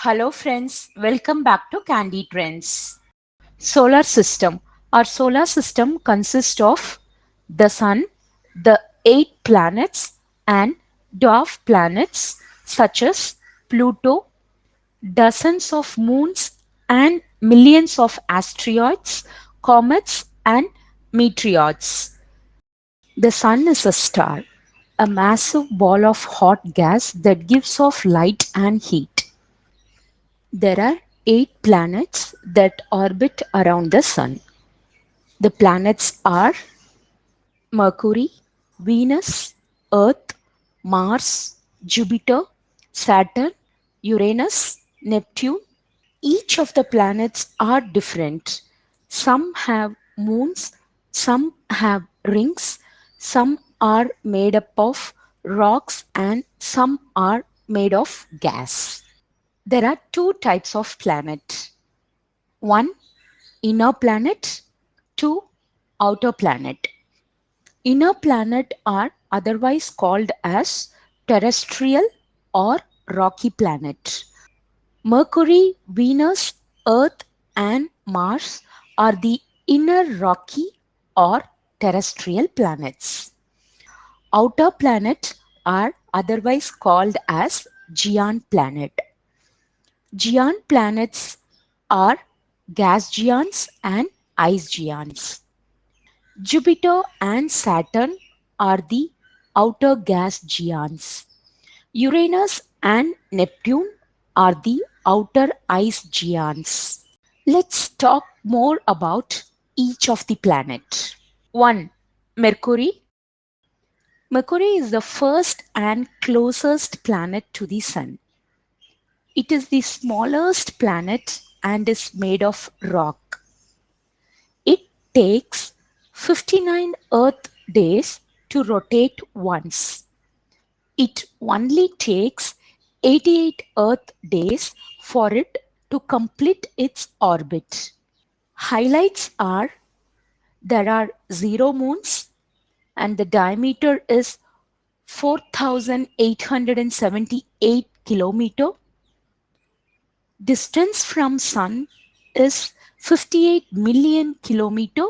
Hello friends, welcome back to Candy Trends. Solar system. Our solar system consists of the sun, the 8 planets and dwarf planets such as Pluto, dozens of moons and millions of asteroids, comets and meteoroids. The sun is a star, a massive ball of hot gas that gives off light and heat. There are 8 planets that orbit around the Sun. The planets are Mercury, Venus, Earth, Mars, Jupiter, Saturn, Uranus, Neptune. Each of the planets are different. Some have moons, some have rings, some are made up of rocks, and some are made of gas. There are two types of planet. One, inner planet. Two, outer planet. Inner planet are otherwise called as terrestrial or rocky planet. Mercury, Venus, Earth and Mars are the inner rocky or terrestrial planets. Outer planet are otherwise called as giant planet. Giant planets are gas giants and ice giants. Jupiter and Saturn are the outer gas giants. Uranus and Neptune are the outer ice giants. Let's talk more about each of the planet. 1. Mercury. Mercury is the first and closest planet to the Sun. It is the smallest planet and is made of rock. It takes 59 Earth days to rotate once. It only takes 88 Earth days for it to complete its orbit. Highlights are there are 0 moons and the diameter is 4,878 kilometer. Distance from Sun is 58 million kilometer.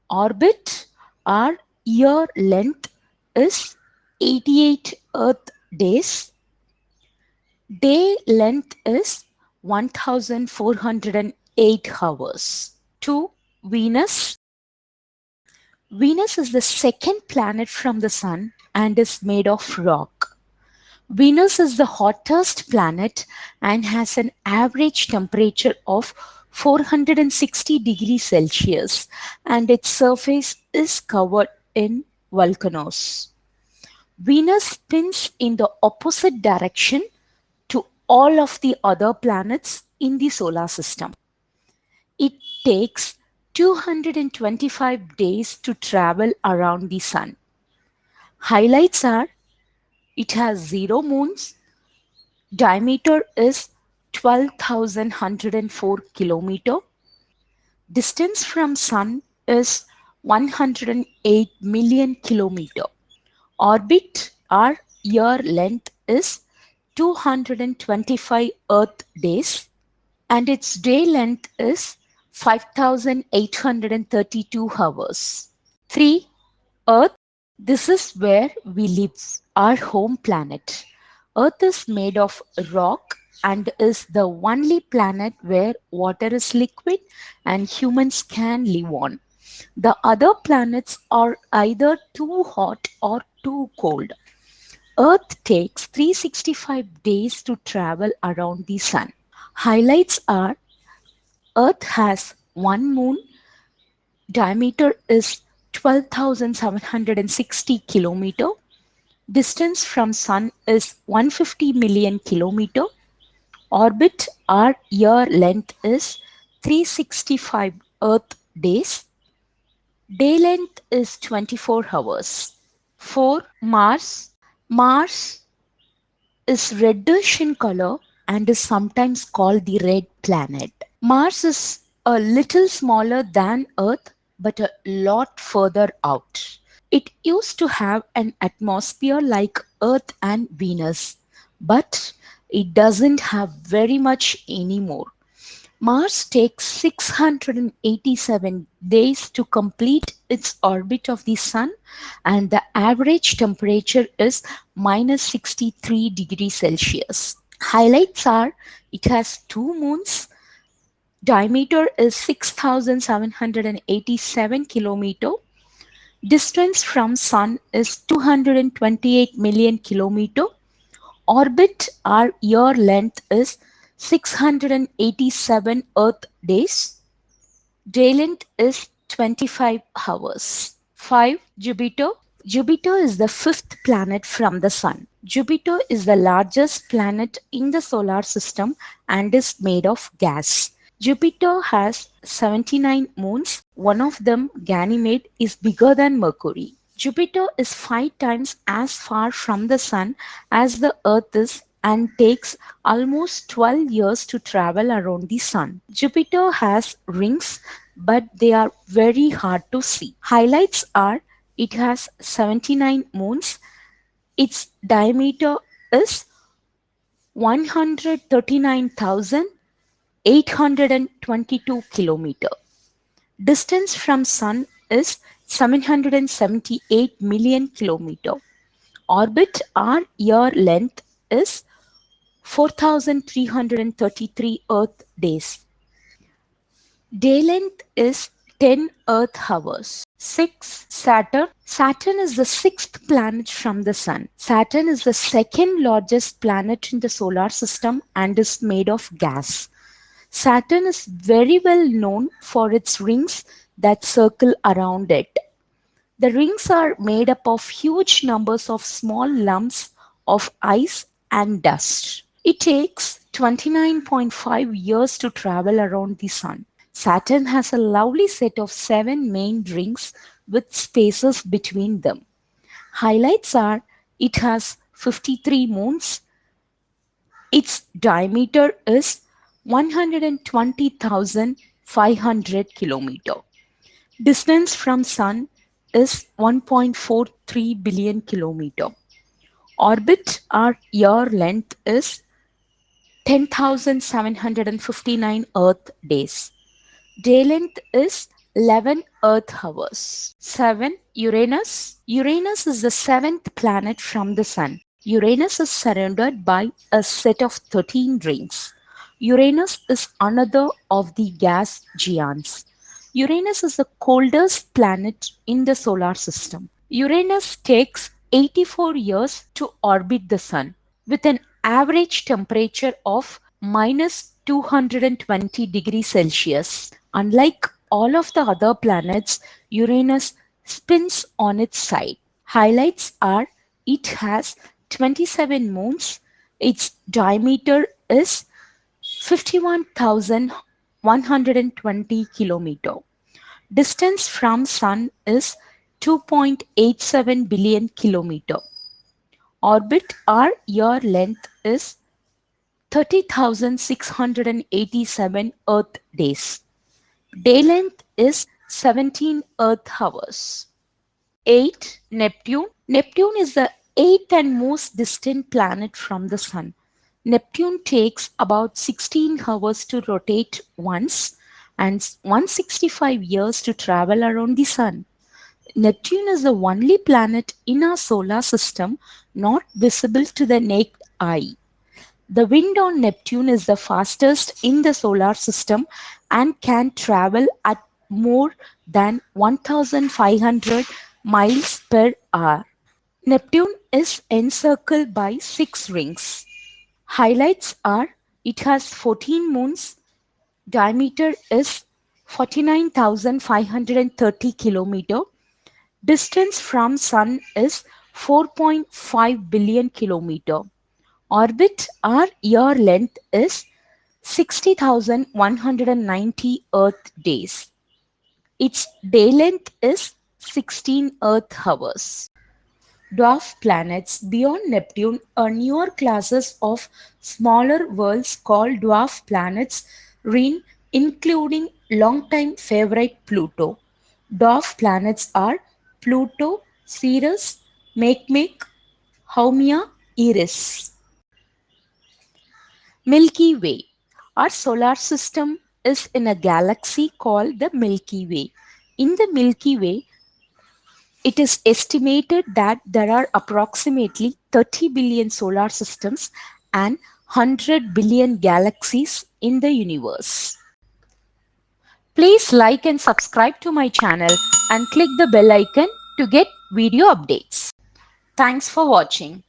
Orbit or year length is 88 Earth days. Day length is 1408 hours. 2. Venus. Venus is the second planet from the Sun and is made of rock. Venus is the hottest planet and has an average temperature of 460 degrees Celsius and its surface is covered in volcanoes. Venus spins in the opposite direction to all of the other planets in the solar system. It takes 225 days to travel around the Sun. Highlights are it has 0 moons, diameter is 12,104 kilometer, distance from Sun is 108 million kilometer, orbit or year length is 225 Earth days, and its day length is 5,832 hours. 3. Earth. This is where we live, our home planet. Earth is made of rock and is the only planet where water is liquid and humans can live on. The other planets are either too hot or too cold. Earth takes 365 days to travel around the Sun. Highlights are Earth has one moon, diameter is 12,760 kilometer, distance from Sun is 150 million kilometer, orbit or year length is 365 Earth days, day length is 24 hours. 4. Mars. Mars is reddish in color and is sometimes called the red planet. Mars is a little smaller than Earth but a lot further out. It used to have an atmosphere like Earth and Venus, but It doesn't have very much anymore. Mars takes 687 days to complete its orbit of the Sun, and the average temperature is minus 63 degrees Celsius. Highlights are it has two moons, diameter is 6,787 kilometer, distance from Sun is 228 million kilometer, orbit or year length is 687 Earth days. Day length is 25 hours. 5. Jupiter. Jupiter is the fifth planet from the Sun. Jupiter is the largest planet in the solar system and is made of gas. Jupiter has 79 moons. One of them, Ganymede, is bigger than Mercury. Jupiter is 5 times as far from the Sun as the Earth is and takes almost 12 years to travel around the Sun. Jupiter has rings, but they are very hard to see. Highlights are it has 79 moons, its diameter is 139,822 kilometer. Distance from Sun is 778 million kilometer. Orbit or year length is 4,333 Earth days. Day length is 10 Earth hours. 6. Saturn. Saturn is the sixth planet from the Sun. Saturn is the second largest planet in the solar system and is made of gas. Saturn is very well known for its rings that circle around it. The rings are made up of huge numbers of small lumps of ice and dust. It takes 29.5 years to travel around the Sun. Saturn has a lovely set of 7 main rings with spaces between them. Highlights are it has 53 moons, its diameter is 120,500 kilometer. Distance from Sun is 1.43 billion kilometer. Orbit or year length is 10,759 Earth days. Day length is 11 Earth hours. 7. Uranus. Uranus is the seventh planet from the Sun. Uranus is surrounded by a set of 13 rings. Uranus is another of the gas giants. Uranus is the coldest planet in the solar system. Uranus takes 84 years to orbit the Sun with an average temperature of minus 220 degrees Celsius. Unlike all of the other planets, Uranus spins on its side. Highlights are it has 27 moons, its diameter is 51,120 kilometer. Distance from Sun is 2.87 billion kilometer. Orbit or year length is 30,687 Earth days. Day length is 17 Earth hours. 8. Neptune. Neptune is the eighth and most distant planet from the Sun. Neptune takes about 16 hours to rotate once and 165 years to travel around the Sun. Neptune is the only planet in our solar system not visible to the naked eye. The wind on Neptune is the fastest in the solar system and can travel at more than 1,500 miles per hour. Neptune is encircled by 6 rings. Highlights are it has 14 moons, diameter is 49,530 kilometer, distance from Sun is 4.5 billion kilometer. Orbit or year length is 60,190 Earth days. Its day length is 16 Earth hours. Dwarf planets beyond Neptune are newer classes of smaller worlds called dwarf planets, including longtime favorite Pluto. Dwarf planets are Pluto, Ceres, Makemake, Haumea, Eris. Milky Way. Our solar system is in a galaxy called the Milky Way. In the Milky Way, it is estimated that there are approximately 30 billion solar systems and 100 billion galaxies in the universe. Please like and subscribe to my channel and click the bell icon to get video updates. Thanks for watching.